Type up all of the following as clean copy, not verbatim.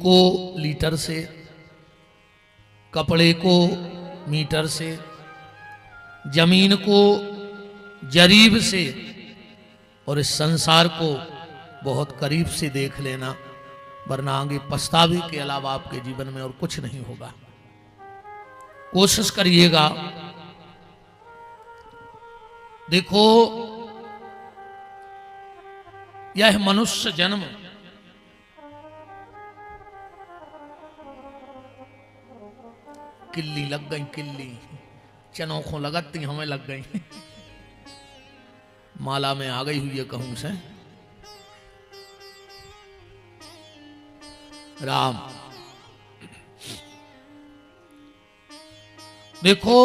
को लीटर से, कपड़े को मीटर से, जमीन को जरीब से, और इस संसार को बहुत करीब से देख लेना, वरना आगे पछतावे के अलावा आपके जीवन में और कुछ नहीं होगा। कोशिश करिएगा। देखो, यह मनुष्य जन्म किल्ली लग गई, किल्ली चनोखों लगती हमें लग गई, माला में आ गई हुई है कहूं से। राम, देखो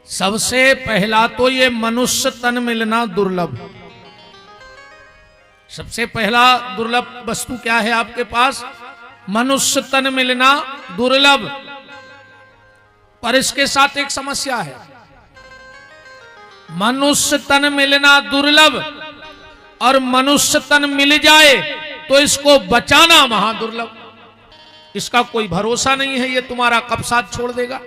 सबसे पहला तो ये मनुष्य तन मिलना दुर्लभ। सबसे पहला दुर्लभ वस्तु क्या है आपके पास? मनुष्य तन मिलना दुर्लभ। पर इसके साथ एक समस्या है, मनुष्य तन मिलना दुर्लभ और मनुष्य तन मिल जाए तो इसको बचाना महादुर्लभ। इसका कोई भरोसा नहीं है, ये तुम्हारा कब साथ छोड़ देगा।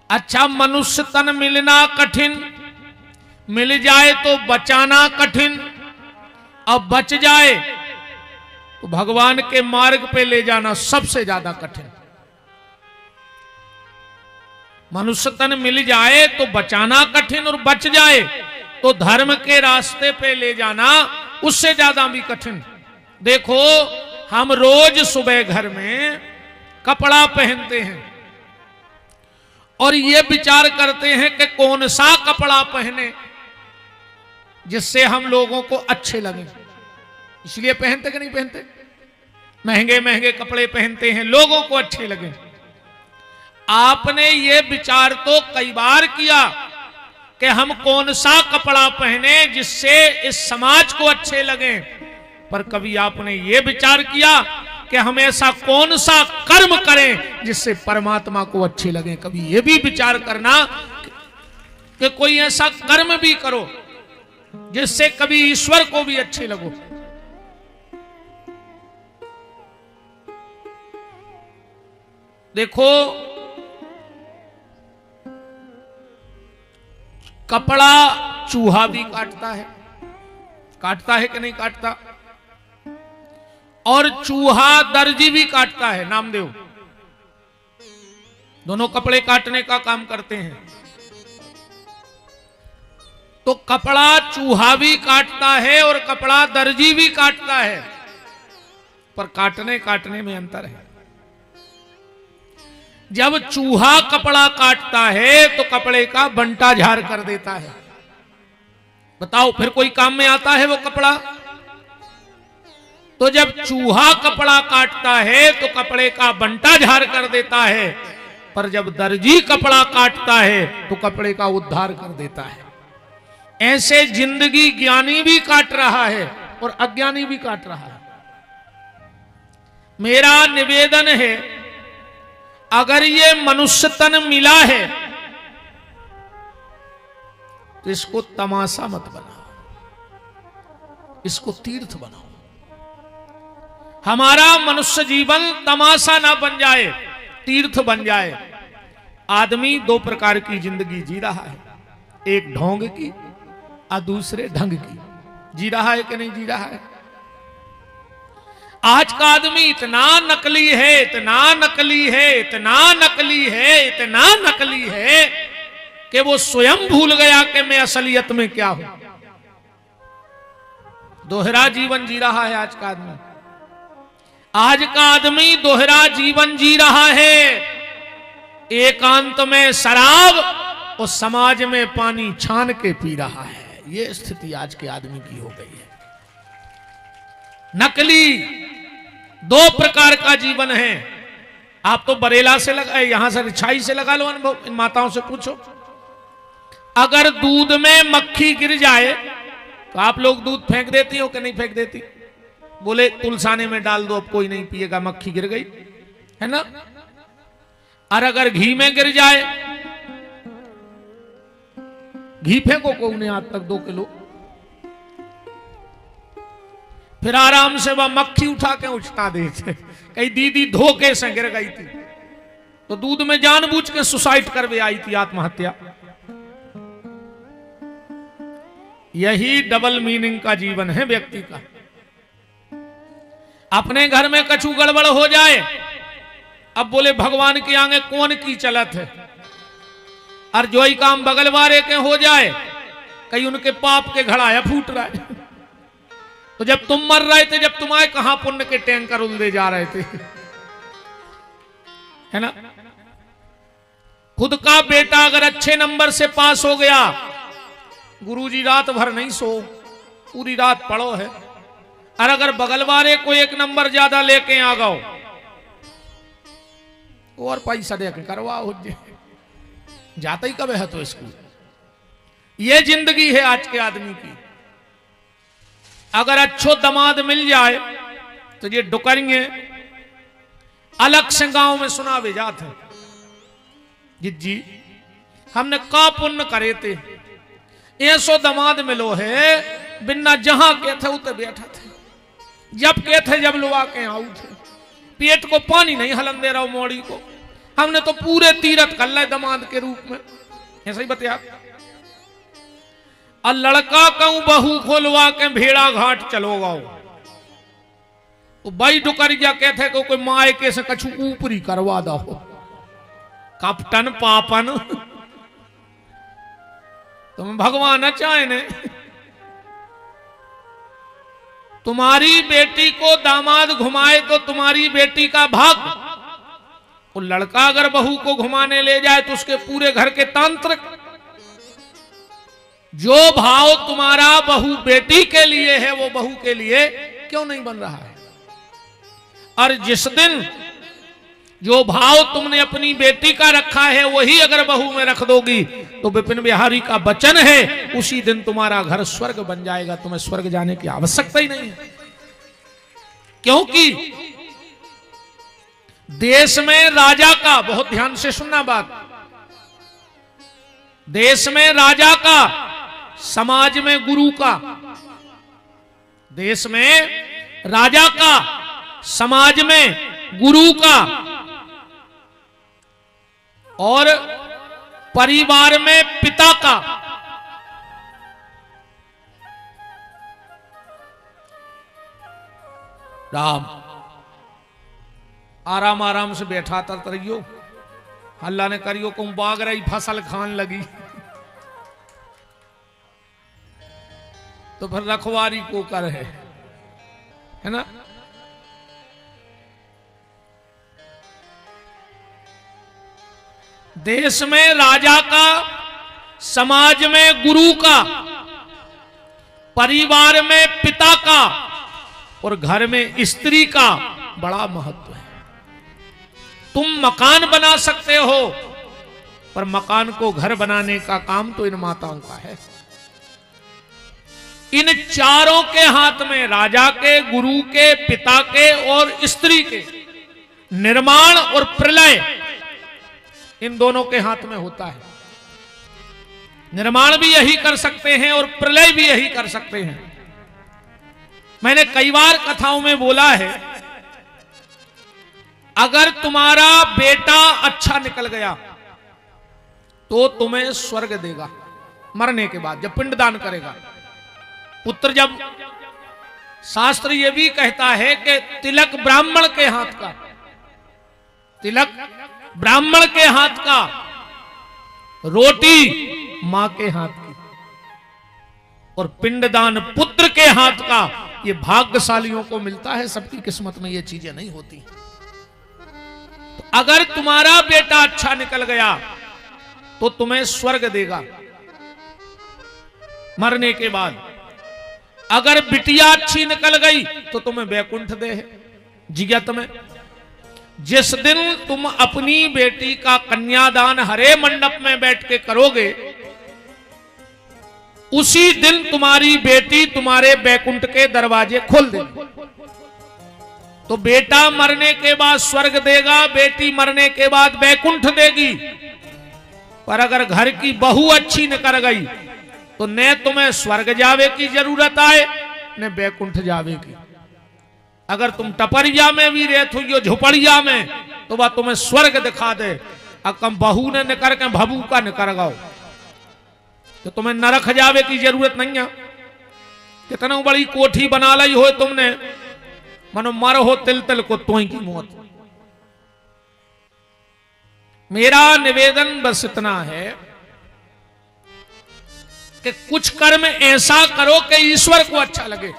अच्छा, मनुष्य तन मिलना कठिन, मिल जाए तो बचाना कठिन, अब बच जाए तो भगवान के मार्ग पे ले जाना सबसे ज्यादा कठिन। मनुष्य तन मिल जाए तो बचाना कठिन, और बच जाए तो धर्म के रास्ते पे ले जाना उससे ज्यादा भी कठिन। देखो, हम रोज सुबह घर में कपड़ा पहनते हैं और ये विचार करते हैं कि कौन सा कपड़ा पहने जिससे हम लोगों को अच्छे लगे, इसलिए पहनते कि नहीं पहनते? महंगे महंगे कपड़े पहनते हैं लोगों को अच्छे लगे। आपने ये विचार तो कई बार किया कि हम कौन सा कपड़ा पहने जिससे इस समाज को अच्छे लगे, पर कभी आपने ये विचार किया कि हम ऐसा कौन सा कर्म करें जिससे परमात्मा को अच्छे लगे? कभी ये भी विचार करना कि कोई ऐसा कर्म भी करो जिससे कभी ईश्वर को भी अच्छे लगो। देखो, कपड़ा चूहा भी काटता है कि नहीं काटता? और चूहा दर्जी भी काटता है, नामदेव। दोनों कपड़े काटने का काम करते हैं। तो कपड़ा चूहा भी काटता है और कपड़ा दर्जी भी काटता है, पर काटने में अंतर है। जब चूहा कपड़ा काटता है तो कपड़े का बंटा झाड़ कर देता है। बताओ, फिर कोई काम में आता है वो कपड़ा? तो जब चूहा कपड़ा काटता है तो कपड़े का बंटा झाड़ कर देता है, पर जब दर्जी कपड़ा काटता है तो कपड़े का उद्धार कर देता है। ऐसे जिंदगी ज्ञानी भी काट रहा है और अज्ञानी भी काट रहा है। मेरा निवेदन है, अगर ये मनुष्य तन मिला है तो इसको तमाशा मत बनाओ, इसको तीर्थ बनाओ। हमारा मनुष्य जीवन तमाशा ना बन जाए, तीर्थ बन जाए। आदमी दो प्रकार की जिंदगी जी रहा है, एक ढोंग की और दूसरे ढंग की। जी रहा है कि नहीं जी रहा है? आज का आदमी इतना नकली है, इतना नकली है, इतना नकली है, इतना नकली है कि वो स्वयं भूल गया कि मैं असलियत में क्या हूं। दोहरा जीवन जी रहा है आज का आदमी। आज का आदमी दोहरा जीवन जी रहा है, एकांत में शराब और समाज में पानी छान के पी रहा है। ये स्थिति आज के आदमी की हो गई है। नकली दो प्रकार का जीवन है। आप तो बरेला से लगा, यहां से रिछाई से लगा लो अनुभव, इन माताओं से पूछो। अगर दूध में मक्खी गिर जाए तो आप लोग दूध फेंक देती हो कि नहीं फेंक देती? बोले तुलसाने में डाल दो, अब कोई नहीं पिएगा, मक्खी गिर गई, है ना? और अगर घी में गिर जाए, घी फेंको को उन्हें आज तक 2 किलो। फिर आराम से वह मक्खी उठा के उछता देते। कहीं दीदी धोखे से गिर गई थी तो दूध में जानबूझ के सुसाइड करवे आई थी, आत्महत्या। यही डबल मीनिंग का जीवन है व्यक्ति का। अपने घर में कछु गड़बड़ हो जाए, अब बोले भगवान के आगे कौन की चलत है, और जो ही काम बगल वाले के हो जाए, कहीं उनके पाप के घड़ाया फूट रहा है। तो जब तुम मर रहे थे, जब तुम्हारे कहां पुण्य के टैंकर उलदे जा रहे थे, है ना। खुद का बेटा अगर अच्छे नंबर से पास हो गया, गुरुजी रात भर नहीं सो, पूरी रात पढ़ो है, और अगर बगल वाले को एक नंबर ज्यादा लेके आ गओ और पैसा दे के करवाओ, जाता ही कब है तो स्कूल। ये जिंदगी है आज के आदमी की। अगर अच्छो दामाद मिल जाए तो ये डुकरेंगे अलग से गांव में सुना भी जाते, जी हमने का पुण्य करे थे, ऐसो दामाद मिलो है, बिना जहां के थे उते बैठा थे, जब के थे जब लुआ के आऊ थे, पेट को पानी नहीं हलन दे रहा मोड़ी को। हमने तो पूरे तीरथ कर ले दामाद के रूप में, ऐसा ही बतिया। और लड़का कहूं बहू खोलवा के भेड़ा घाट चलो गाओ, तो भाई डुकरिया कहते को कोई माए के से कछु ऊपरी करवा दो, कपटन पापन तुम भगवान चाहे ने। तुम्हारी बेटी को दामाद घुमाए तो तुम्हारी बेटी का भाग, और लड़का अगर बहू को घुमाने ले जाए तो उसके पूरे घर के तांत्रिक। जो भाव तुम्हारा बहू बेटी के लिए है वो बहू के लिए क्यों नहीं बन रहा है। और जिस दिन जो भाव तुमने अपनी बेटी का रखा है वही अगर बहू में रख दोगी तो विपिन बिहारी का वचन है उसी दिन तुम्हारा घर स्वर्ग बन जाएगा। तुम्हें स्वर्ग जाने की आवश्यकता ही नहीं है, क्योंकि देश में राजा का, बहुत ध्यान से सुनना बात, देश में राजा का, समाज में गुरु का। देश में राजा का, समाज में गुरु का, और परिवार में पिता का। राम आराम आराम से बैठा तरतरियो, हल्ला ने करियो को बाग रही फसल खान लगी, तो फिर रखवारी को कर है ना। देश में राजा का, समाज में गुरु का, परिवार में पिता का, और घर में स्त्री का बड़ा महत्व है। तुम मकान बना सकते हो, पर मकान को घर बनाने का काम तो इन माताओं का है। इन चारों के हाथ में, राजा के, गुरु के, पिता के और स्त्री के, निर्माण और प्रलय इन दोनों के हाथ में होता है। निर्माण भी यही कर सकते हैं और प्रलय भी यही कर सकते हैं। मैंने कई बार कथाओं में बोला है, अगर तुम्हारा बेटा अच्छा निकल गया तो तुम्हें स्वर्ग देगा मरने के बाद, जब पिंडदान करेगा। पुत्र जब, शास्त्र यह भी कहता है कि तिलक ब्राह्मण के हाथ का, तिलक ब्राह्मण के हाथ का, रोटी मां के हाथ की, और पिंडदान पुत्र के हाथ का। ये भाग्यशालियों को मिलता है, सबकी किस्मत में ये चीजें नहीं होती। तो अगर तुम्हारा बेटा अच्छा निकल गया तो तुम्हें स्वर्ग देगा मरने के बाद। अगर बिटिया अच्छी निकल गई तो तुम्हें वैकुंठ दे जिगत में। जिस दिन तुम अपनी बेटी का कन्यादान हरे मंडप में बैठ के करोगे, उसी दिन तुम्हारी बेटी तुम्हारे वैकुंठ के दरवाजे खोल देगी। तो बेटा मरने के बाद स्वर्ग देगा, बेटी मरने के बाद वैकुंठ देगी। पर अगर घर की बहू अच्छी निकल गई तो न तुम्हें स्वर्ग जावे की जरूरत आए न वैकुंठ जावे की। अगर तुम टपरिया में भी रहते हो झुपड़िया में तो वह तुम्हें स्वर्ग दिखा दे। अकम बहू ने निकर के भबू का निकर गाओ तो तुम्हें नरक जावे की जरूरत नहीं है। कितना बड़ी कोठी बना ली हो तुमने, मनो मर हो तिल तिल को तोई की मौत। मेरा निवेदन बस इतना है कि कुछ कर्म ऐसा करो कि ईश्वर को अच्छा लगे।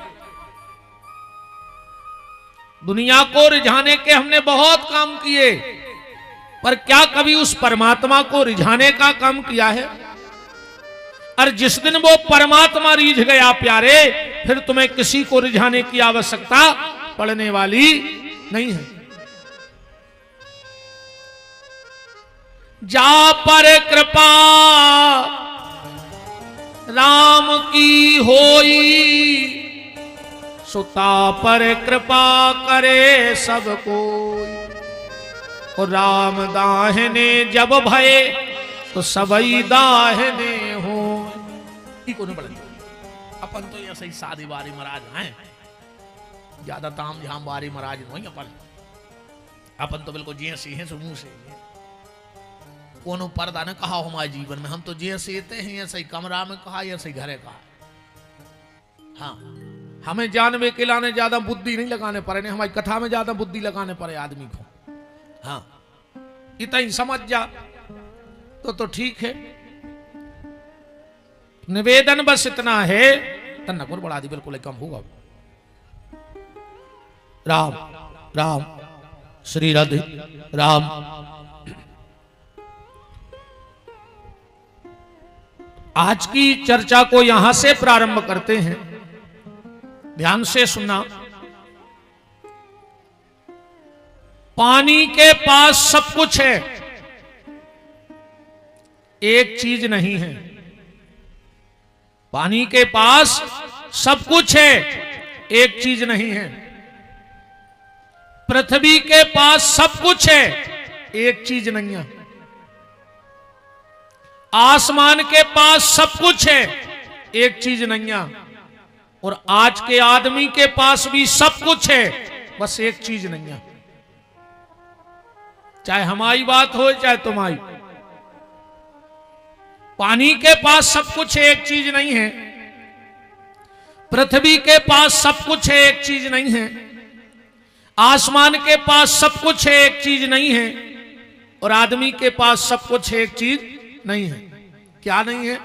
दुनिया को रिझाने के हमने बहुत काम किए, पर क्या कभी उस परमात्मा को रिझाने का काम किया है? और जिस दिन वो परमात्मा रिझ गया प्यारे, फिर तुम्हें किसी को रिझाने की आवश्यकता पड़ने वाली नहीं है। जा पर कृपा राम की होई, सुता पर कृपा करे सब कोई। और राम दाहिने जब भये तो सबई दाहिने हो। अपन तो ऐसे ही शादी बारी महाराज हैं, ज्यादा ताम झाम बारी महाराज नहीं। अपन तो बिल्कुल जी सी हैं मुंह से। कोनो पर्दा ने कहा हमारे जीवन में, हम तो जैसे हैं ऐसे ही कमरा में कहा, ऐसे ही घरे कहा। हाँ, हमें जानवे के लाने ज्यादा बुद्धि नहीं लगाने पड़े, नहीं हमारी कथा में ज्यादा बुद्धि लगाने पड़े आदमी को। हाँ, इतना ही समझ जा तो ठीक है। निवेदन बस इतना है, तन्नकुर बढ़ा दी बिल्कुल कम होगा। राम राम श्री राधे राम। आज की चर्चा को यहां से प्रारंभ करते हैं, ध्यान से सुनना। पानी के पास सब कुछ है, एक चीज नहीं है। पानी के पास सब कुछ है, एक चीज नहीं है। पृथ्वी के पास सब कुछ है, एक चीज नहीं है। आसमान के पास सब कुछ है, एक चीज नहीं है। और आज के आदमी के पास भी सब कुछ है, बस एक चीज नहीं है। चाहे हमारी बात हो चाहे तुम्हारी, पानी के पास सब कुछ है, एक चीज नहीं है। पृथ्वी के पास सब कुछ है, एक चीज नहीं है। आसमान के पास सब कुछ है, एक चीज नहीं है। और आदमी के पास सब कुछ है, एक चीज नहीं है। क्या नहीं है?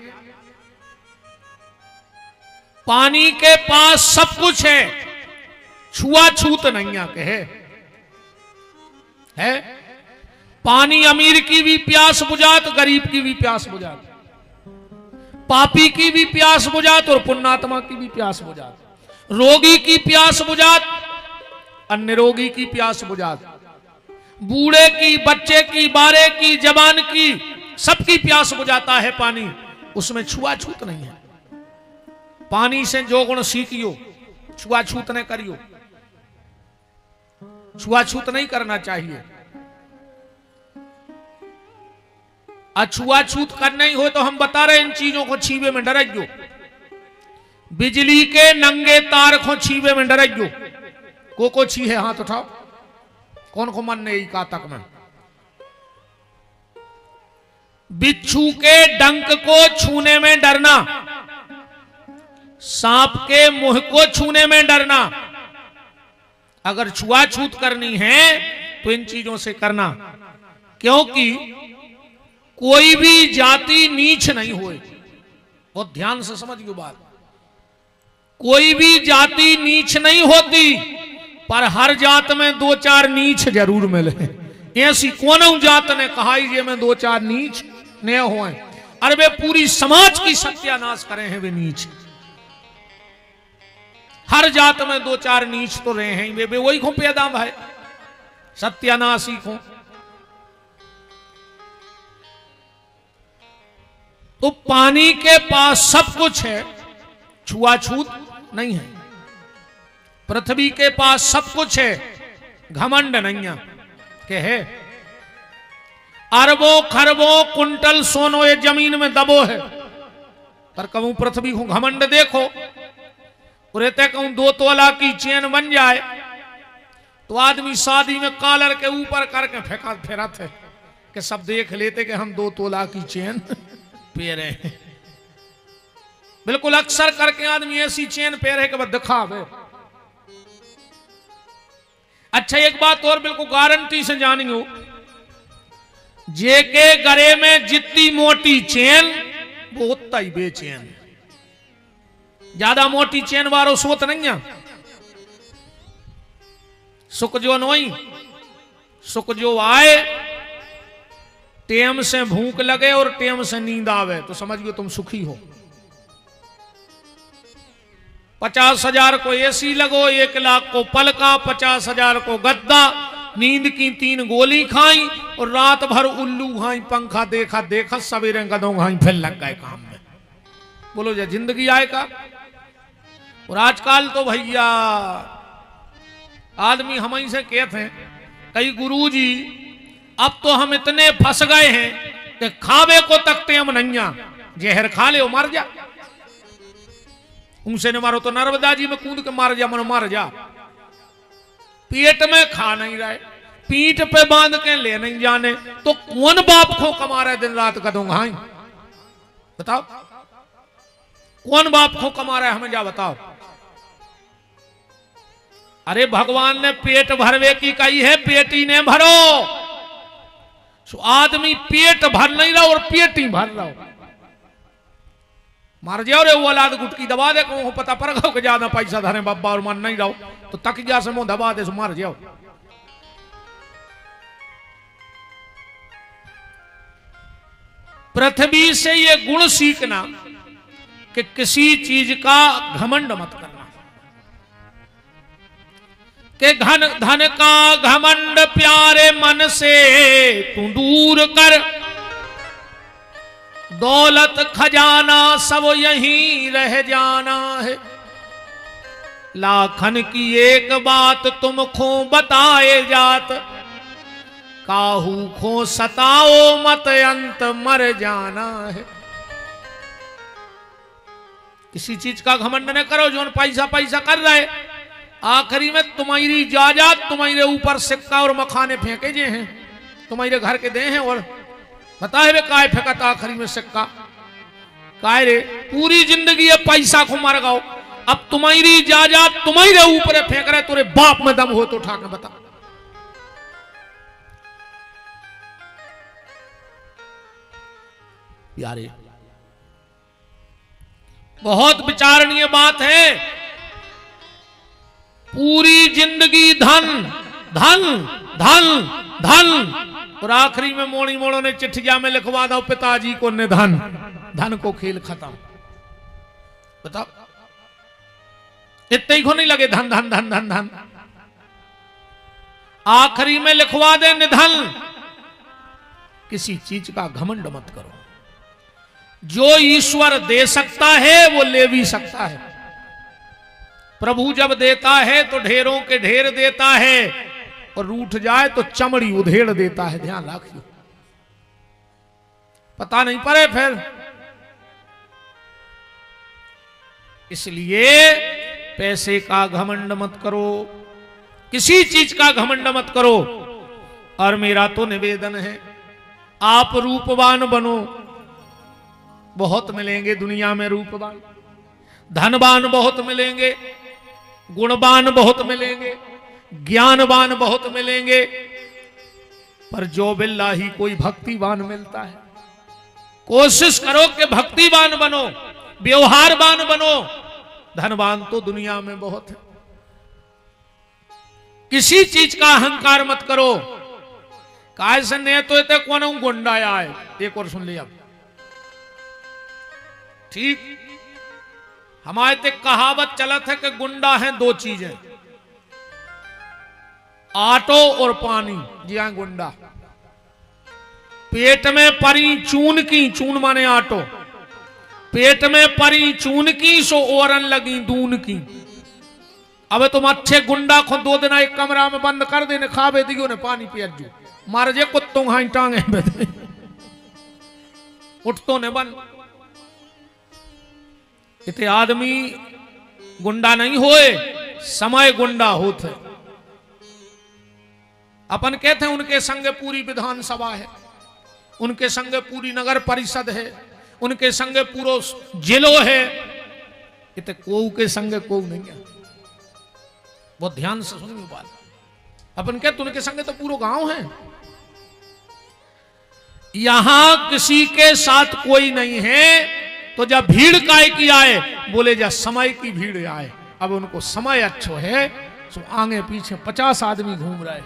पानी के पास सब कुछ है, छुआछूत नहीं आके है। पानी अमीर की भी प्यास बुझात, गरीब की भी प्यास बुझात, पापी की भी प्यास बुझात और पुण्यात्मा की भी प्यास बुझात, रोगी की प्यास बुझात, अन्य रोगी की प्यास बुझात, बूढ़े की, बच्चे की, बारे की, जवान की, सबकी प्यास बुझाता है पानी। उसमें छुआछूत नहीं है। पानी से जो गुण सीखियो, छुआछूत नहीं करियो। छुआछूत नहीं करना चाहिए। अछुआछूत करना ही हो तो हम बता रहे इन चीजों को छीवे में डरइयो। बिजली के नंगे तार को छीवे में डरइयो। को छी है हाथ उठाओ, कौन को मन नहीं का तक में। बिच्छू के डंक को छूने में डरना, सांप के मुंह को छूने में डरना। अगर छुआछूत करनी है तो इन चीजों से करना, क्योंकि कोई भी जाति नीच नहीं हुई। बहुत ध्यान से समझिए बात। कोई भी जाति नीच नहीं होती, पर हर जात में दो चार नीच जरूर मिले। ऐसी कौन जात ने कहा ये में दो चार नीच न हुए। अरे वे पूरी समाज की सत्यानाश करे हैं वे नीच। हर जात में दो चार नीच तो रहे हैं, वे वही को पैदा भाई सत्यानाशी को। तो पानी के पास सब कुछ है, छुआछूत नहीं है। पृथ्वी के पास सब कुछ है, घमंड नहीं है के है। अरबों खरबों कुंटल सोनो ये जमीन में दबो है, पर कहूं पृथ्वी को घमंड देखो। कहूं 2 तोला की चेन बन जाए तो आदमी शादी में कॉलर के ऊपर करके फेंका फेरा थे कि सब देख लेते कि हम 2 तोला की चेन पहरे हैं। बिल्कुल अक्सर करके आदमी ऐसी चेन पहरे के बाद दिखावे। अच्छा एक बात और बिल्कुल गारंटी से जानियो, जे के गले में जितनी मोटी चेन वो उतना ही बेचैन। ज्यादा मोटी चेन वारो सोत नहीं है। सुख जो नहीं, सुख जो आए टेम से भूख लगे और टेम से नींद आवे तो समझिए तुम सुखी हो। 50,000 को एसी लगो, 1 लाख को पलका, 50,000 को गद्दा, नींद की 3 गोली खाई और रात भर उल्लू खाई, पंखा देखा देखा, सवेरे गदों खाई, फिर लग गए काम में। बोलो ये जिंदगी आए का। और आजकल तो भैया आदमी हम ही से कहते हैं कई गुरुजी अब तो हम इतने फंस गए हैं कि खावे को तकते हम नैया, जहर खा ले मर जा। उनसे ने मारो तो नर्मदा जी में कूद के मार जा, मनो मार जा। पेट में खा नहीं रहे, पीठ पे बांध के ले नहीं जाने, तो कौन बाप को कमा रहे दिन रात कदों घाई? बताओ कौन बाप को कमा रहा है, हमें जा बताओ। अरे भगवान ने पेट भरवे की कही है, पेटी ने भरो। सो आदमी पेट भर नहीं रहा और पेट ही भर रहा। मार जाओ रे वो औलाद गुटकी दबा दे को पता पर गो के ज्यादा पैसा धरे बाबा और मन नहीं रहो तो तकिया से मुंह दबा दे सो मार जाओ। पृथ्वी से ये गुण सीखना कि किसी चीज का घमंड मत करना, कि धन का घमंड प्यारे मन से तू दूर कर, दौलत खजाना सब यहीं रह जाना है। लाखन की एक बात तुमको बताए जात, काहू को सताओ मत अंत मर जाना है। किसी चीज का घमंड न करो जो पैसा पैसा कर रहे, आखिरी में तुम्हारी जायदाद तुम्हारे ऊपर सिक्का और मखाने फेंके जे हैं, तुम्हारे घर के दे हैं और बताए वे काय फेंकता आखिरी में सिक्का काय रे। पूरी जिंदगी ये पैसा को मार गाओ, अब तुम्हारी जायदाद तुम्हारे ऊपर फेंक रहे, तुरे बाप में दम हो तो उठा के बता। यारे बहुत विचारणीय बात है। पूरी जिंदगी धन धन धन धन और आखिरी में मोड़ी मोड़ों ने चिट्ठिया में लिखवा दो पिताजी को निधन, धन को खेल खत्म। बताओ इतने ही को नहीं लगे धन धन धन धन धन, आखिरी में लिखवा दे निधन। किसी चीज का घमंड मत करो, जो ईश्वर दे सकता है वो ले भी सकता है। प्रभु जब देता है तो ढेरों के ढेर देता है और रूठ जाए तो चमड़ी उधेड़ देता है, ध्यान रखिए। पता नहीं पड़े फिर। इसलिए पैसे का घमंड मत करो, किसी चीज का घमंड मत करो। और मेरा तो निवेदन है आप रूपवान बनो, बहुत मिलेंगे दुनिया में रूपवान, धनवान बहुत मिलेंगे, गुणवान बहुत मिलेंगे, ज्ञानवान बहुत मिलेंगे, पर जो बिल्लाही कोई भक्तिवान मिलता है। कोशिश करो कि भक्तिवान बनो, व्यवहारवान बनो। धनवान तो दुनिया में बहुत है। किसी चीज का अहंकार मत करो। काय से ने तो इतने कौन गुंडा आए, एक और सुन लिया ठीक। हमारे ते कहावत चलत है कि गुंडा है 2 चीजें, आटो और पानी। जी हाँ गुंडा। पेट में परी चून की, चून माने आटो, पेट में परी चून की सो ओरन लगी दून की। अब तुम अच्छे गुंडा को 2 दिन एक कमरा में बंद कर देने, खावे दियो ने पानी पिया जो मार जे कुत्तों हाई टांगे उठतो ने बन। इतने आदमी गुंडा नहीं होए, समय गुंडा होते। अपन कहते हैं उनके संग पूरी विधानसभा है, उनके संग पूरी नगर परिषद है, उनके संग पूरो जिलो है। इतने कोऊ के संग कोऊ नहीं है। बहुत ध्यान से सुनिए बात। अपन कहते उनके संग तो पूरा गांव है। यहां किसी के साथ कोई नहीं है तो जब भीड़ काय की आए, बोले जा समय की भीड़ आए। अब उनको समय अच्छो है तो आगे पीछे 50 आदमी घूम रहे,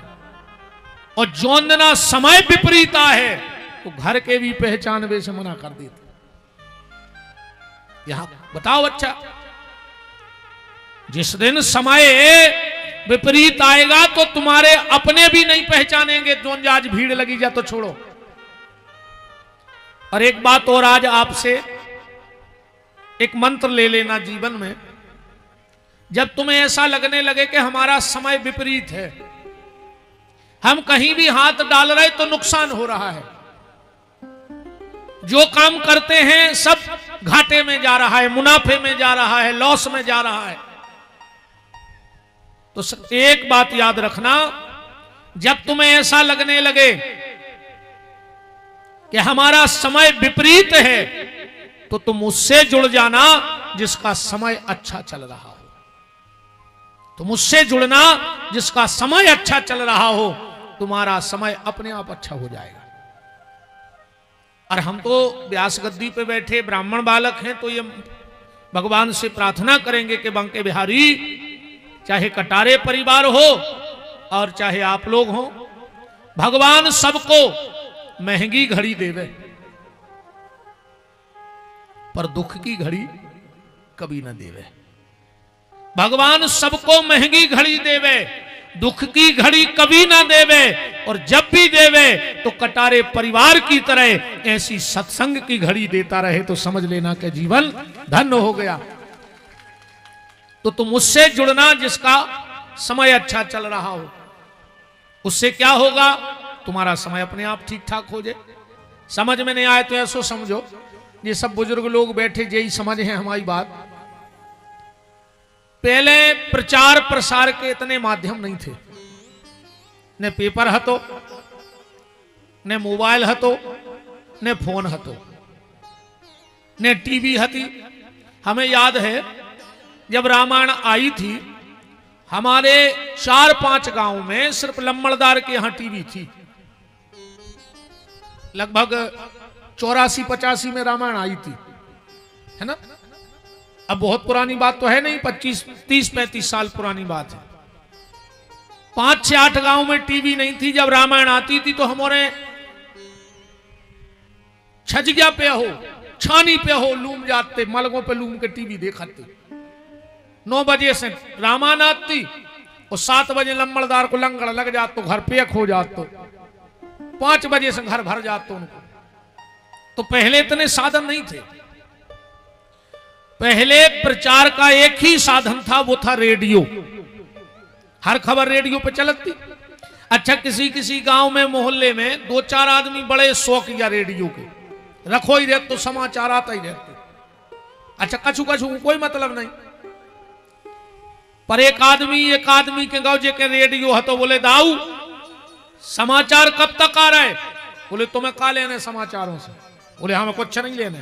और जोंदना समय विपरीता है तो घर के भी पहचान वे से मना कर देते। यहां बताओ अच्छा, जिस दिन समय विपरीत आएगा तो तुम्हारे अपने भी नहीं पहचानेंगे। जो आज भीड़ लगी जा तो छोड़ो। और एक बात और आज आपसे एक मंत्र ले लेना जीवन में। जब तुम्हें ऐसा लगने लगे कि हमारा समय विपरीत है, हम कहीं भी हाथ डाल रहे तो नुकसान हो रहा है, जो काम करते हैं सब घाटे में जा रहा है, मुनाफे में जा रहा है, लॉस में जा रहा है, तो एक बात याद रखना, जब तुम्हें ऐसा लगने लगे कि हमारा समय विपरीत है तो तुम उससे जुड़ जाना जिसका समय अच्छा चल रहा हो। तुम उससे जुड़ना जिसका समय अच्छा चल रहा हो, तुम्हारा समय अपने आप अच्छा हो जाएगा। और हम तो व्यास गद्दी पे बैठे ब्राह्मण बालक हैं, तो ये भगवान से प्रार्थना करेंगे कि बंके बिहारी, चाहे कटारे परिवार हो और चाहे आप लोग हो, भगवान सबको महंगी घड़ी देवे पर दुख की घड़ी कभी ना देवे। भगवान सबको महंगी घड़ी देवे, दुख की घड़ी कभी ना देवे, और जब भी देवे तो कटारे परिवार की तरह ऐसी सत्संग की घड़ी देता रहे तो समझ लेना कि जीवन धन्य हो गया। तो तुम उससे जुड़ना जिसका समय अच्छा चल रहा हो। उससे क्या होगा, तुम्हारा समय अपने आप ठीक ठाक हो जाए। समझ में नहीं आए तो ऐसो समझो, ये सब बुजुर्ग लोग बैठे यही समझ है हमारी बात। पहले प्रचार प्रसार के इतने माध्यम नहीं थे, ने पेपर हतो, ने मोबाइल हतो, ने फोन हतो, ने टीवी हती। हमें याद है जब रामायण आई थी, हमारे 4-5 गांव में सिर्फ लम्बड़दार के यहां टीवी थी। लगभग 84-85 में रामायण आई थी, है ना। अब बहुत पुरानी बात तो है नहीं, 25-30-35 साल पुरानी बात है। 5-8 गांव में टीवी नहीं थी। जब रामायण आती थी तो हमारे छजगिया पे हो, छानी पे हो, लूम जाते, मलगों पे लूम के टीवी देखते। 9 बजे से रामायण आती और 7 बजे लम्बड़दार को लंगड़ लग जात तो घर पे खो जात, तो 5 बजे से घर भर जाते उनको। तो पहले इतने साधन नहीं थे। पहले प्रचार का एक ही साधन था, वो था रेडियो। हर खबर रेडियो पे चलती। अच्छा, किसी किसी गांव में मोहल्ले में 2-4 आदमी बड़े शौकिया रेडियो के, रखो ही रहते तो समाचार आता ही रहते। अच्छा, कछु कछु कोई मतलब नहीं, पर एक आदमी के गाँव जे के रेडियो है तो बोले दाऊ समाचार कब तक आ रहे? बोले तुम्हें का लेने समाचारों से? बोले हमें कुछ नहीं लेने,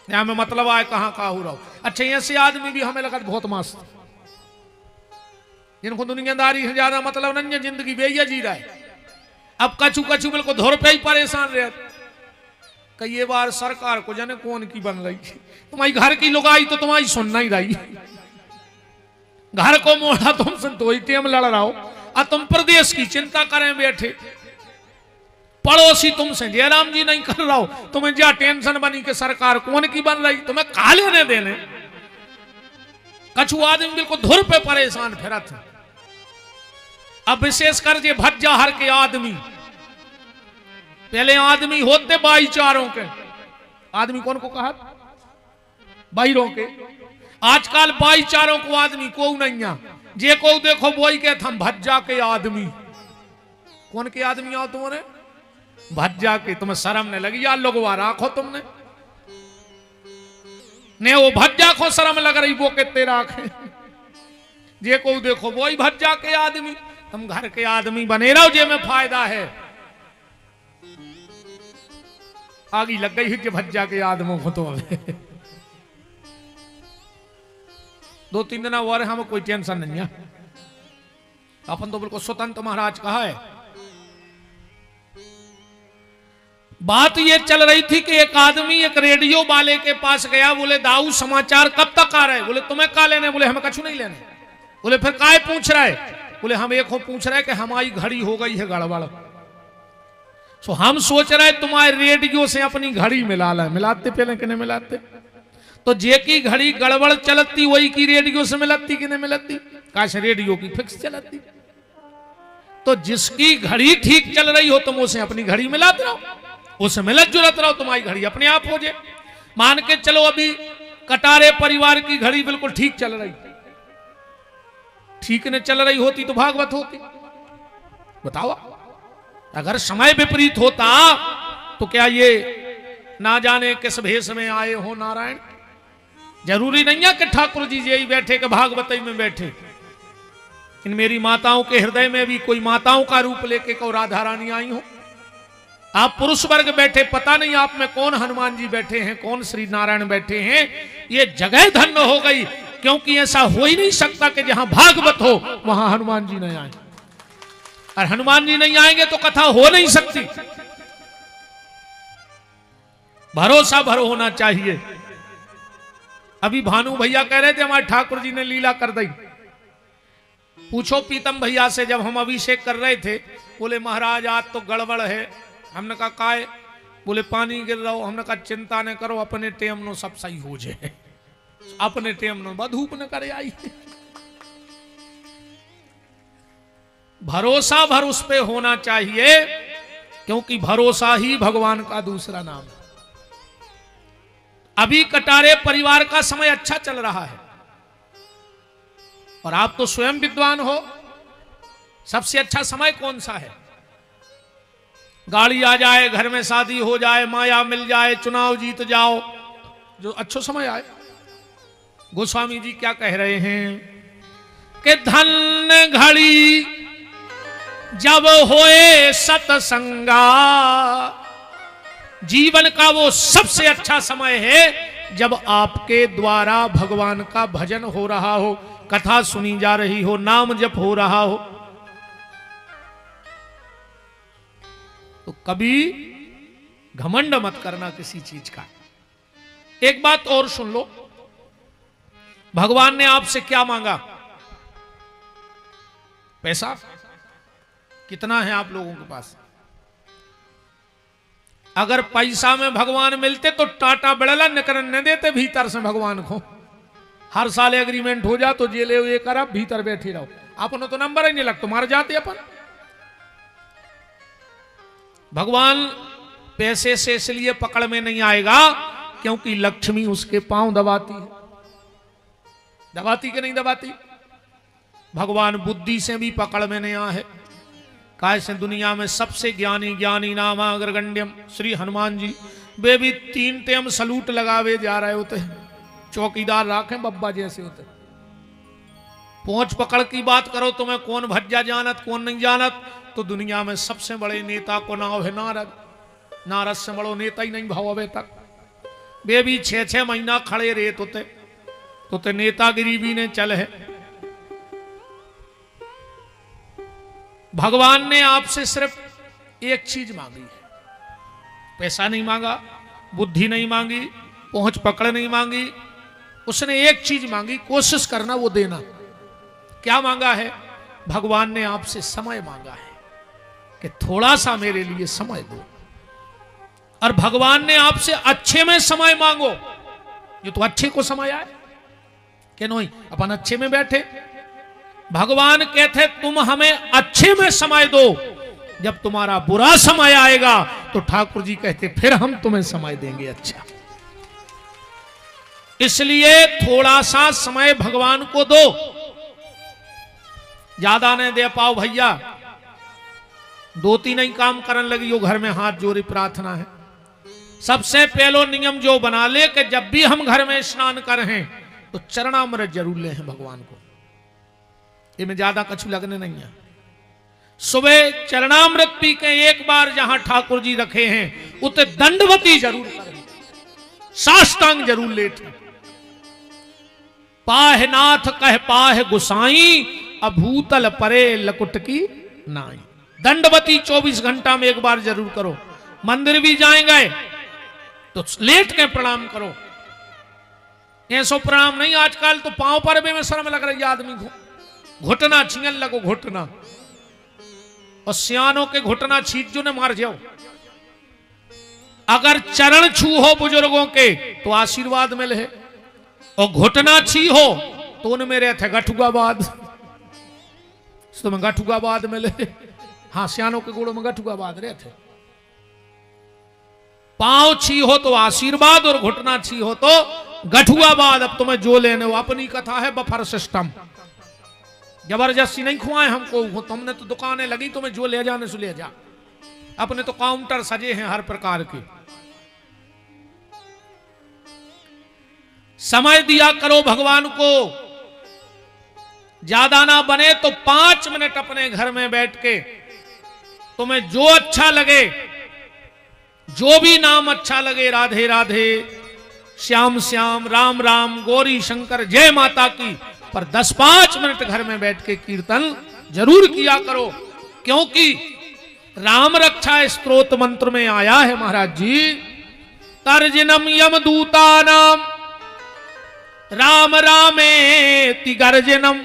हमें मतलब आए कहां का हो रहा हो। अच्छा, ऐसे आदमी भी हमें लगा बहुत मस्त, जिनको दुनियादारी है ज्यादा मतलब नहीं है, जिंदगी बेइया जी रहा है। अब कछु कछु बिल्कुल धोर पे ही परेशान रहे। कई बार सरकार को जाने कौन की बन रही, तुम्हारी घर की लुगाई तो तुम्हारी सुनना ही रही। घर को मोड़ा तुमसे तो ही टेम लड़ रहा हो, और तुम प्रदेश की चिंता करें बैठे। पड़ोसी तुमसे जयराम जी नहीं कर रहा हो, तुम्हें क्या टेंशन बनी कि सरकार कौन की बन रही, तुम्हें कहा लेने देने। कछु आदमी बिल्कुल धुर पे परेशान फिरत है। अब विशेषकर जे भज्जा हर के आदमी, पहले आदमी होते भाईचारों के, आदमी कौन को कहा, भाईरों के। आजकल भाईचारों को आदमी को नहीं है, जे को देखो वही के हम भज्जा के आदमी। कौन के आदमी आओ तुम्हारे? भज्जा के। तुम्हें शर्म नहीं लगी यार, लोगवा राखो तुमने ने वो भज्जा को शर्म लग रही, वो के तेरा जे को देखो वही भज्जा के आदमी। तुम घर के आदमी बने रहो, जे में फायदा है। आगी लग गई कि भज्जा के आदमों को तो हमें 2-3 दिन और हम कोई टेंशन नहीं है, अपन तो बिल्कुल स्वतंत्र महाराज कहा है। बात ये चल रही थी कि एक आदमी एक रेडियो वाले के पास गया, बोले दाऊ समाचार कब तक आ रहे? बोले तुम्हें का लेने? बोले हमें कछु नहीं लेने। बोले फिर काय पूछ रहा है? बोले हम एक हो पूछ रहे कि हमारी घड़ी हो गई है गड़बड़, सो हम सोच रहे तुम्हारे रेडियो से अपनी घड़ी मिला ला। मिलाते पहले कि नहीं मिलाते? तो जे की घड़ी गड़बड़ चलती वही की रेडियो से मिलती कि नहीं मिलती? काश रेडियो की फिक्स चलती। तो जिसकी घड़ी ठीक चल रही हो तुम उसे अपनी घड़ी मिलाते रहो, उसे मिलत जुलत रहो, तुम्हारी घड़ी अपने आप हो जाए। मान के चलो अभी कटारे परिवार की घड़ी बिल्कुल ठीक चल रही, ठीक न चल रही होती तो भागवत होती। बताओ, अगर समय विपरीत होता तो क्या ये ना जाने किस भेष में आए हो नारायण। जरूरी नहीं है कि ठाकुर जी यही बैठे कि भागवत में बैठे, इन मेरी माताओं के हृदय में भी कोई माताओं का रूप लेके को राधा रानी आई हो। आप पुरुष वर्ग बैठे, पता नहीं आप में कौन हनुमान जी बैठे हैं, कौन श्री नारायण बैठे हैं। ये जगह धन्य हो गई, क्योंकि ऐसा हो ही नहीं सकता कि जहां भागवत हो वहां हनुमान जी नहीं आए, और हनुमान जी नहीं आएंगे तो कथा हो नहीं सकती। भरोसा भरो होना चाहिए। अभी भानु भैया कह रहे थे हमारे ठाकुर जी ने लीला कर दी। पूछो पीतम भैया से, जब हम अभिषेक कर रहे थे, बोले महाराज आज तो गड़बड़ है। हमने कहा काय? बोले पानी गिर रहा हो। हमने कहा चिंता न करो, अपने टेम नो सब सही हो जाए, अपने टेम नो बधूप न करे आई। भरोसा भर उस पे होना चाहिए, क्योंकि भरोसा ही भगवान का दूसरा नाम है। अभी कटारे परिवार का समय अच्छा चल रहा है, और आप तो स्वयं विद्वान हो, सबसे अच्छा समय कौन सा है? गाड़ी आ जाए, घर में शादी हो जाए, माया मिल जाए, चुनाव जीत जाओ, जो अच्छा समय आए। गोस्वामी जी क्या कह रहे हैं कि धन घड़ी जब होए सतसंगा, जीवन का वो सबसे अच्छा समय है जब आपके द्वारा भगवान का भजन हो रहा हो, कथा सुनी जा रही हो, नाम जप हो रहा हो। तो कभी घमंड मत करना किसी चीज का। एक बात और सुन लो, भगवान ने आपसे क्या मांगा? पैसा। कितना है आप लोगों के पास? अगर पैसा में भगवान मिलते तो टाटा बड़ला निकलने देते भीतर से भगवान को। हर साल एग्रीमेंट हो जा तो जेले ये कर, भीतर बैठे रहो, अपन तो नंबर ही नहीं लगता, मार जाते अपन। भगवान पैसे से इसलिए पकड़ में नहीं आएगा क्योंकि लक्ष्मी उसके पांव दबाती है। दबाती कि नहीं दबाती? भगवान बुद्धि से भी पकड़ में नहीं आए। कैसे दुनिया में सबसे ज्ञानी ज्ञानी नाम अग्रगण्यम श्री हनुमान जी, वे भी 3 टेम सलूट लगावे जा रहे होते हैं, चौकीदार राखें बब्बा जैसे होते। पहुंच पकड़ की बात करो, तुम्हें कौन भज्जा जानत कौन नहीं जानत, तो दुनिया में सबसे बड़े नेता को नाम है नारद। नारद से बड़ो नेता ही नहीं भाव अबे तक। वे भी 6-6 महीना खड़े रहे तो नेतागिरी भी ने चल है। भगवान ने आपसे सिर्फ एक चीज मांगी है, पैसा नहीं मांगा, बुद्धि नहीं मांगी, पहुंच पकड़ नहीं मांगी, उसने एक चीज मांगी, कोशिश करना वो देना। क्या मांगा है? भगवान ने आपसे समय मांगा है कि थोड़ा सा मेरे लिए समय दो। और भगवान ने आपसे अच्छे में समय मांगो, ये तो अच्छे को समय आए कि नहीं, अपन अच्छे में बैठे। भगवान कहते तुम हमें अच्छे में समय दो, जब तुम्हारा बुरा समय आएगा तो ठाकुर जी कहते फिर हम तुम्हें समय देंगे अच्छा। इसलिए थोड़ा सा समय भगवान को दो, ज्यादा नहीं दे पाओ भैया। 2-3 ही काम करने लगी हो, घर में हाथ जोड़ी प्रार्थना है। सबसे पहलो नियम जो बना ले कि जब भी हम घर में स्नान कर हैं तो चरणामृत जरूर ले हैं भगवान को। ये में ज्यादा कछु लगने नहीं है। सुबह चरणामृत पी के एक बार जहां ठाकुर जी रखे हैं उते दंडवती जरूर करें, साष्टांग जरूर लेते। पाह नाथ कह पाह गुसाई, अभूतल परे लकुट की नाई। दंडवती 24 घंटा में एक बार जरूर करो। मंदिर भी जाएंगे तो लेट के प्रणाम करो। ऐसो प्रणाम नहीं, आजकल तो पांव पर भी में शर्म लग रही है आदमी को, घुटना छीन लगो घुटना, और सियानों के घुटना छीट जो ने मार जाओ। अगर चरण छू हो बुजुर्गों के तो आशीर्वाद मिले, और घुटना छी हो तो उनमें रहते गठुआबाद, तो में गठुआबाद मिले। हाँ, सियानों के गोड़ों में गठुआबाद रहते। पांव छी हो तो आशीर्वाद और घुटना छी हो तो गठुआबाद। अब तुम्हें जो लेने, वो अपनी कथा है, बफर सिस्टम। जबरदस्ती नहीं खुआए हमको, तुमने तो दुकानें लगी, तुम्हें जो ले जाने से ले जा। अपने तो काउंटर सजे हैं हर प्रकार के। समय दिया करो भगवान को, ज्यादा ना बने तो 5 मिनट अपने घर में बैठ के तुम्हें जो अच्छा लगे, जो भी नाम अच्छा लगे, राधे राधे, श्याम श्याम, राम राम, गौरी शंकर, जय माता की, पर 10-5 मिनट घर में बैठ के कीर्तन जरूर किया करो। क्योंकि राम रक्षा स्तोत्र मंत्र में आया है महाराज जी, तर्जनम यमदूता नाम राम रामेति गर्जनम।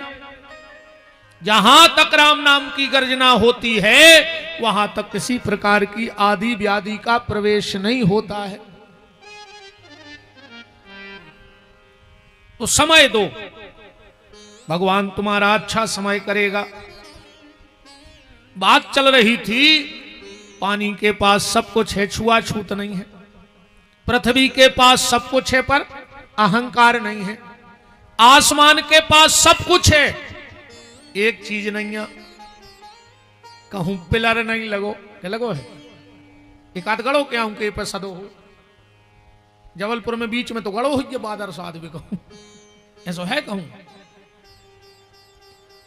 जहां तक राम नाम की गर्जना होती है वहां तक किसी प्रकार की आदि व्याधि का प्रवेश नहीं होता है। तो समय दो, भगवान तुम्हारा अच्छा समय करेगा। बात चल रही थी, पानी के पास सब कुछ है, छुआछूत नहीं है। पृथ्वी के पास सब कुछ है पर अहंकार नहीं है। आसमान के पास सब कुछ है, एक चीज नहीं है, कहूं पिलर नहीं लगो, क्या लगो है, एक आध गड़ो क्या हूं के पे सदो हो। जबलपुर में बीच में तो गड़ो हो, बादर साध भी कहूं, ऐसा है कहूं।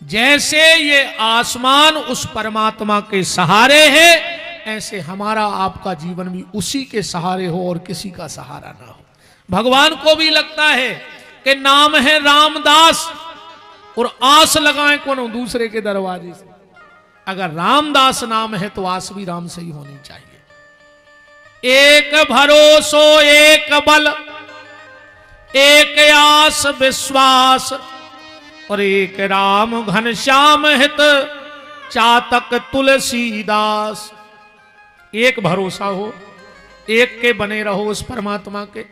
जैसे ये आसमान उस परमात्मा के सहारे है, ऐसे हमारा आपका जीवन भी उसी के सहारे हो और किसी का सहारा ना हो। भगवान को भी लगता है कि नाम है रामदास और आस लगाएं कोनो दूसरे के दरवाजे से। अगर रामदास नाम है तो आस भी राम से ही होनी चाहिए। एक भरोसो एक बल, एक आस विश्वास, और एक राम घनश्याम हित, चातक तुलसीदास। एक भरोसा हो, एक के बने रहो उस परमात्मा के।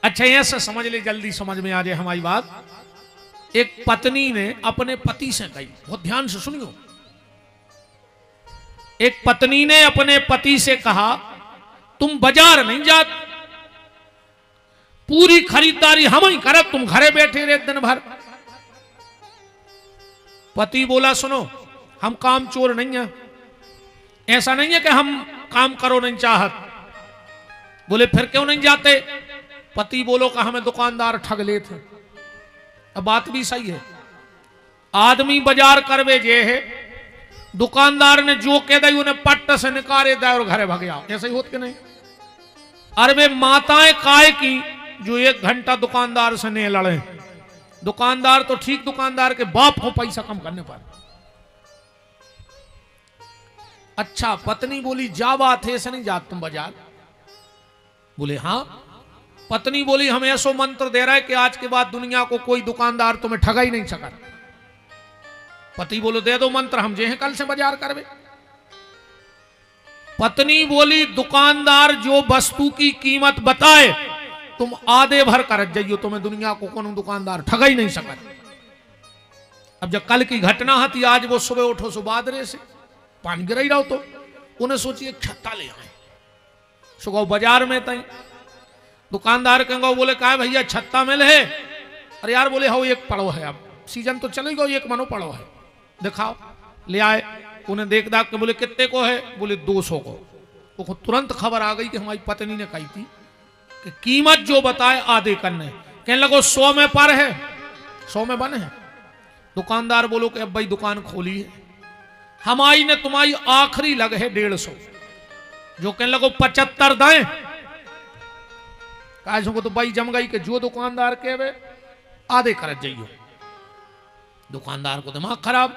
अच्छा, ऐसा समझ ले, जल्दी समझ में आ जाए हमारी बात। एक पत्नी ने अपने पति से कही, बहुत ध्यान से सुनियो। एक पत्नी ने अपने पति से कहा, तुम बाजार नहीं जा, पूरी खरीदारी हम ही करब, तुम घरे बैठे रहे दिन भर। पति बोला, सुनो, हम काम चोर नहीं है, ऐसा नहीं है कि हम काम करो नहीं चाहत। बोले फिर क्यों नहीं जाते? पति बोलो कि हमें दुकानदार ठग लेते। अब बात भी सही है, आदमी बाजार करवे जे है, दुकानदार ने जो कह दी उन्हें पट्ट से निकाले दे और घरे भाग जाओ, ऐसा ही होत के नहीं। अरे वे माताएं काय की जो 1 घंटा दुकानदार से नहीं लड़े। दुकानदार तो ठीक, दुकानदार के बाप को पैसा कम करने पर। अच्छा, पत्नी बोली, जा बात है, ऐसे नहीं जात तुम बाजार? बोले हाँ। पत्नी बोली, हम ऐसो मंत्र दे रहा है कि आज के बाद दुनिया को कोई दुकानदार तुम्हें ठगा ही नहीं सका। पति बोलो, दे दो मंत्र, हम जे हैं कल से बाजार करवे। पत्नी बोली, दुकानदार जो वस्तु की कीमत बताए तुम आधे भर कर जाइयो, तुम्हें दुनिया को कोनो दुकानदार ठगा ही नहीं सका। अब जब कल की घटना थी, आज वो सुबह उठो सुबादरे से पानी गिर ही रहो, तो उन्हें सोची एक छत्ता ले आए। सुगो बाजार में तई दुकानदार कहेंगे, बोले कहा भैया छत्ता मिल है? अरे यार, बोले हाँ एक पड़ो है, अब सीजन तो चलेगा, एक मनो पड़ो है, दिखाओ। ले आए, उन्हें देख दाख के बोले कितने को है? बोले 200 को। वो तुरंत खबर आ गई कि हमारी पत्नी ने कही थी कि कीमत जो बताए आधे करने। कहने लगो 100 में पर है, 100 में बने है। दुकानदार बोलो कि अब भाई दुकान खोली है, हमारी ने तुम्हारी आखिरी लग है 150। जो कहने लगो 75 दें, काजों को तो भाई जम गई कि जो दुकानदार के वे आधे कर जाइयो। दुकानदार को दिमाग खराब,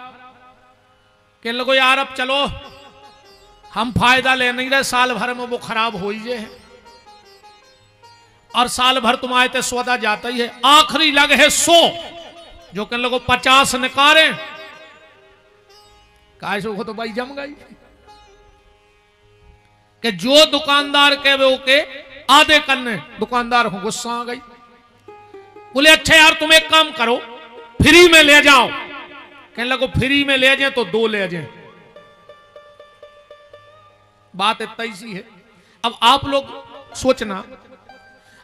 कहने लगो यार अब चलो हम फायदा ले नहीं रहे, साल भर में वो खराब हो ही जे है और साल भर तुम्हारे ते सौदा जाता ही है। आखिरी लग है 100। जो कहने लगो 50 निकाले, काजों को तो भाई जम गई कि जो दुकानदार के वे ओके आधे करने। दुकानदार को गुस्सा आ गई, बोले अच्छा यार तुम एक काम करो, फ्री में ले जाओ। कहने लगो फ्री में ले जाए तो 2 ले जाए। बात इतना ही सी है। अब आप लोग सोचना,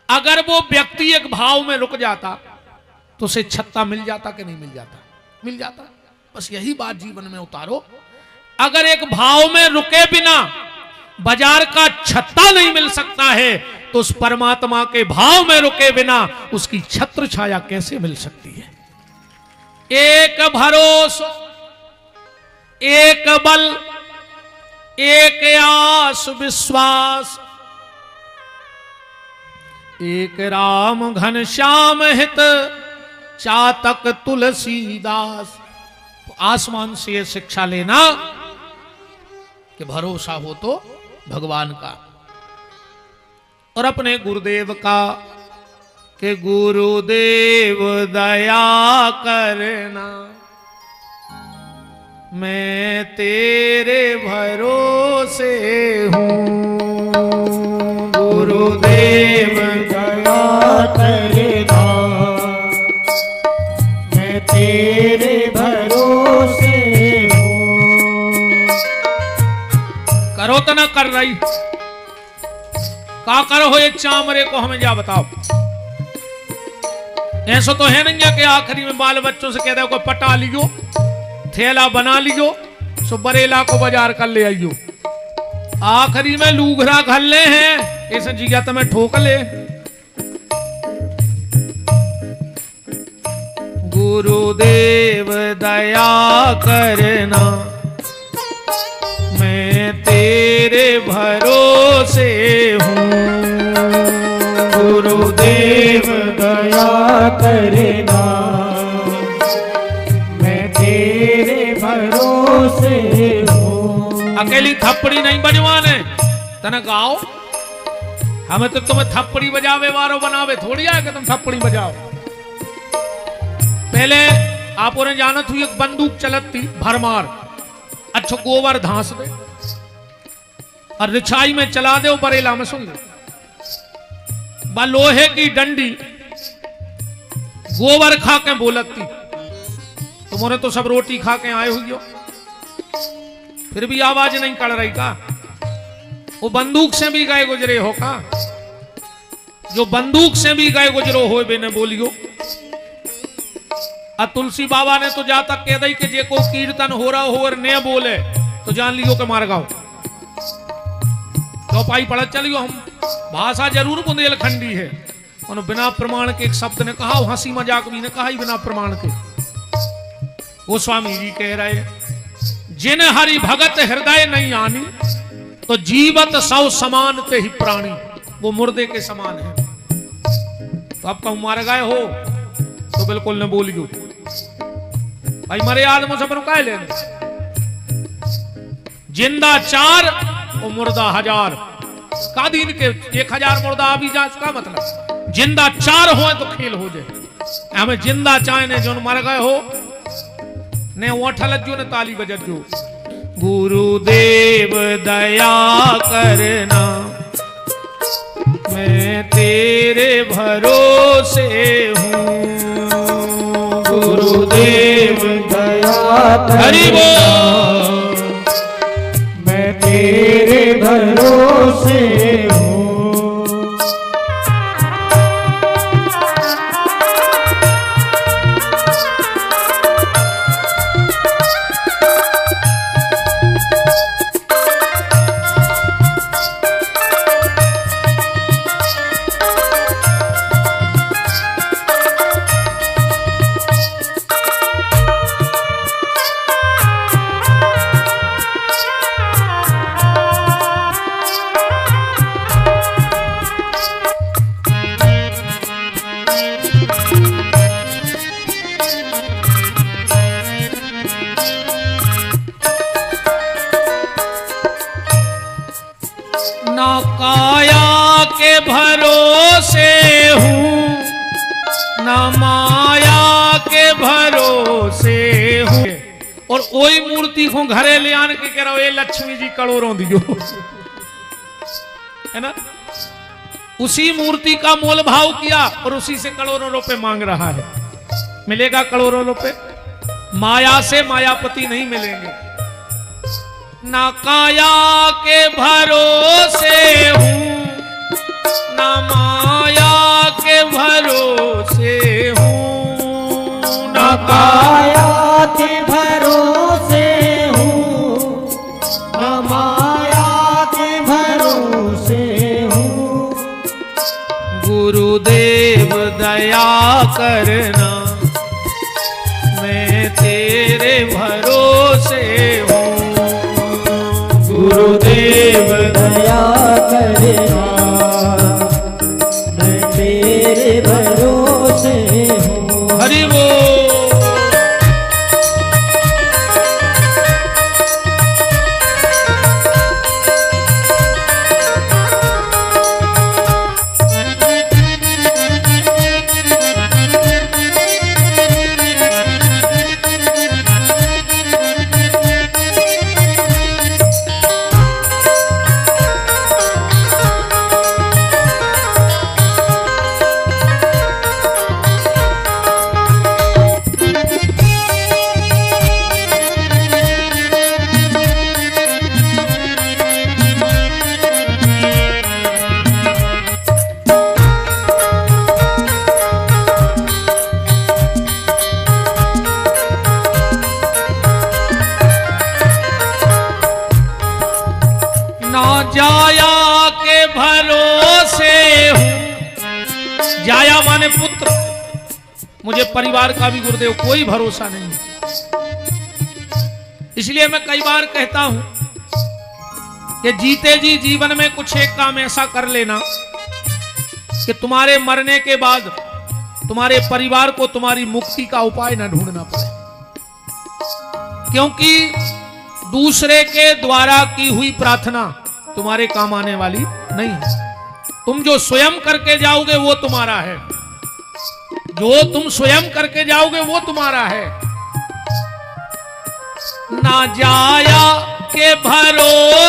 अगर वो व्यक्ति एक भाव में रुक जाता तो उसे छत्ता मिल जाता कि नहीं मिल जाता? मिल जाता। बस यही बात जीवन में उतारो। अगर एक भाव में रुके बिना बाजार का छत्ता नहीं मिल सकता है तो उस परमात्मा के भाव में रुके बिना उसकी छत्र छाया कैसे मिल सकती है? एक भरोसा, एक बल, एक आस विश्वास, एक राम घनश्याम हित चातक तुलसीदास। तो आसमान से ये शिक्षा लेना कि भरोसा हो तो भगवान का और अपने गुरुदेव का, कि गुरुदेव दया करना मैं तेरे भरोसे हूँ। गुरुदेव दया करना मैं तेरे भरोसे हूँ। करो तो ना कर रही, का करो हो एक चामरे को हमें जा बताओ। ऐसा तो है नहीं है कि आखिरी में बाल बच्चों से कह दो को पटा लियो, थैला बना लियो, सो बरेला को बाजार कर ले आइयो। आखिरी में लूघरा घर ले हैं, ऐसे जिया तो मैं ठोक ले। गुरुदेव दया करना मैं तेरे भरोसे हूँ। गुरुदेव दया करना मैं तेरे भरोसे हूँ। अकेली थप्पड़ी नहीं बजवाने, तना गाओ। हमें तो तुम्हें थप्पड़ी बजावे वारो बनावे थोड़ी है कि तुम थप्पड़ी बजाओ। पहले आप उन्हें जानत हुई एक बंदूक चलत थी भरमार, अच्छा गोबर धांस दे और रिछाई में चला दे, बरेला में सुन ले। बा लोहे की डंडी गोबर खा के बोलत थी, तुम्हारे तो सब रोटी खा के आए हुई हो, फिर भी आवाज नहीं कर रही का? वो बंदूक से भी गए गुजरे हो का? जो बंदूक से भी गए गुजरो हो बेने बोलियो। आ तुलसी बाबा ने तो जा तक कह दी कि जे को कीर्तन हो रहा हो और ने बोले तो जान लियो के मार गाओ। चौपाई पढ़ चलियो। हम भाषा जरूर बुंदेलखंडी है, और बिना प्रमाण के एक शब्द ने कहा, हंसी मजाक भी ने कहा ही बिना प्रमाण के। वो स्वामी जी कह रहे, जिन हरि भगत हृदय नहीं आनी तो जीवत सौ समान ते ही प्राणी। वो मुर्दे के समान है। तो आप कहूं मार गए हो तो बिल्कुल न बोलियो भाई, मरे आदमों से अपन कह लेने। जिंदा 4 और मुर्दा 1000 का दिन के 1000 मुर्दा अभी जा, इसका मतलब जिंदा 4 हो तो खेल हो जाए। हमें जिंदा चाहे ने जो मर गए हो ने ओठल जो ने ताली बजत जो। गुरुदेव दया करना मैं तेरे भरोसे हूँ। गुरुदेव दया करना मैं तेरे भरोसे हूँ। के भरोसे हूँ, न माया के भरोसे हूँ। और वही मूर्ति को घरे ले आने के कह रहा ये लक्ष्मी जी करोड़ों दियो, है ना। उसी मूर्ति का मोल भाव किया और उसी से करोड़ों रुपए मांग रहा है। मिलेगा करोड़ों रुपए? माया से मायापति नहीं मिलेंगे। ना काया के भरोसे हूँ, ना माया के भरोसे हूँ, ना काया के भरोसे हूँ, ना माया के भरोसे हूँ। गुरुदेव दया करना, मैं तेरे भरोसे हूँ। गुरुदेव दया करना, मैं तेरे भरोसे हूँ। हरि बोल। जाया के भरोसे हूं। जाया माने पुत्र। मुझे परिवार का भी गुरुदेव कोई भरोसा नहीं, इसलिए मैं कई बार कहता हूं कि जीते जी जीवन में कुछ एक काम ऐसा कर लेना कि तुम्हारे मरने के बाद तुम्हारे परिवार को तुम्हारी मुक्ति का उपाय न ढूंढना पड़े, क्योंकि दूसरे के द्वारा की हुई प्रार्थना तुम्हारे काम आने वाली नहीं है। तुम जो स्वयं करके जाओगे वो तुम्हारा है, जो तुम स्वयं करके जाओगे वो तुम्हारा है। ना जाया के भरोसे